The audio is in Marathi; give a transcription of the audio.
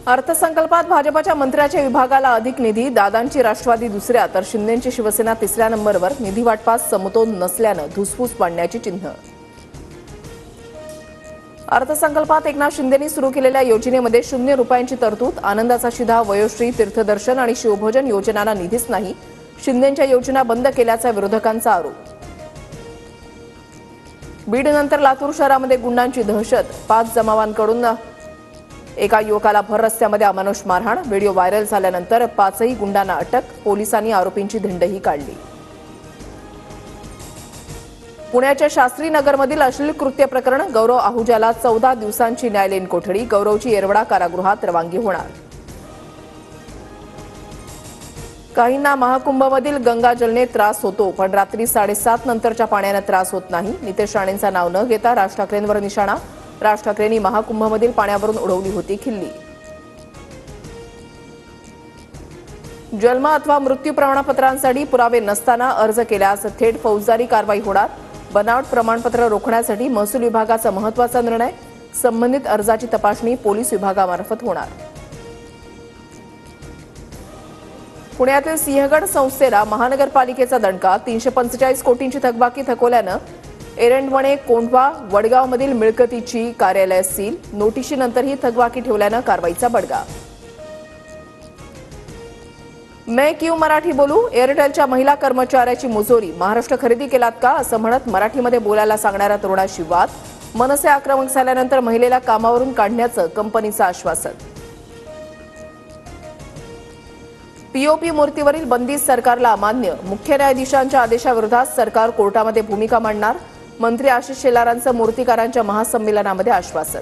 अर्थसंकल्पात भाजपच्या मंत्र्याच्या विभागाला अधिक निधी, दादांची राष्ट्रवादी दुसऱ्या तर शिंदेंची शिवसेना तिसऱ्या नंबरवर निधी वाटपात समतोल नसल्यानं धुसफूस पाडण्याची चिन्ह। अर्थसंकल्पात एकनाथ शिंदेंनी सुरू केलेल्या योजनेमध्ये 0 रुपयांची तरतूद, आनंदाचा शिधा, वयोश्री, तीर्थदर्शन आणि शिवभोजन योजनांना निधीच नाही। शिंदेंच्या योजना बंद केल्याचा विरोधकांचा आरोप। बीडनंतर लातूर शहरामध्ये गुंडांची दहशत, 5 जमावांकडून एका युवकाला भर रस्त्यामध्ये अमानुष मारहाण। व्हिडिओ व्हायरल झाल्यानंतर 5ही गुंडांना अटक, पोलिसांनी आरोपींची धिंडही काढली। पुण्याच्या शास्त्रीनगरमधील अश्लील कृत्य प्रकरण, गौरव आहुजाला 14 दिवसांची न्यायालयीन कोठडी, गौरवची येरवडा कारागृहात रवानगी होणार। काहींना महाकुंभमधील गंगाजलने त्रास होतो, पण रात्री 7:30 नंतरच्या पाण्याने त्रास होत नाही। नितेश राणेंचा नाव न घेता राज ठाकरेंवर निशाणा, राज ठाकरेंनी महाकुंभमधील पाण्यावरून उडवली होती खिल्ली। जन्म अथवा मृत्यू प्रमाणपत्रांसाठी पुरावे नसताना अर्ज केल्यास थेट फौजदारी कारवाई होणार। बनावट प्रमाणपत्र रोखण्यासाठी महसूल विभागाचा महत्त्वाचा निर्णय, संबंधित अर्जाची तपासणी पोलीस विभागामार्फत होणार। पुण्यातील सिंहगड संस्थेला महानगरपालिकेचा दणका, 345 कोटींची थकबाकी थकवल्यानं एरंडवणे, कोंढवा, वडगावमधील मिळकतीची कार्यालय सील, नोटिशीनंतर ही थकबाकी ठेवल्यानं कारवाईचा बडगा। मैं क्यों मराठी बोलू, एअरटेलच्या महिला कर्मचाऱ्याची मुजोरी, महाराष्ट्र खरेदी केलात का असं म्हणत मराठीमध्ये बोलायला सांगणाऱ्या तरुणाशी वाद, मनसे आक्रमक झाल्यानंतर महिलेला कामावरून काढण्याचं कंपनीचं आश्वासन। पीओपी मूर्तीवरील बंदी सरकारला अमान्य, मुख्य न्यायाधीशांच्या आदेशाविरोधात सरकार कोर्टामध्ये भूमिका मांडणार, मंत्री आशिष शेलारांचं मूर्तिकारांच्या महासंमेलनामध्ये आश्वासन।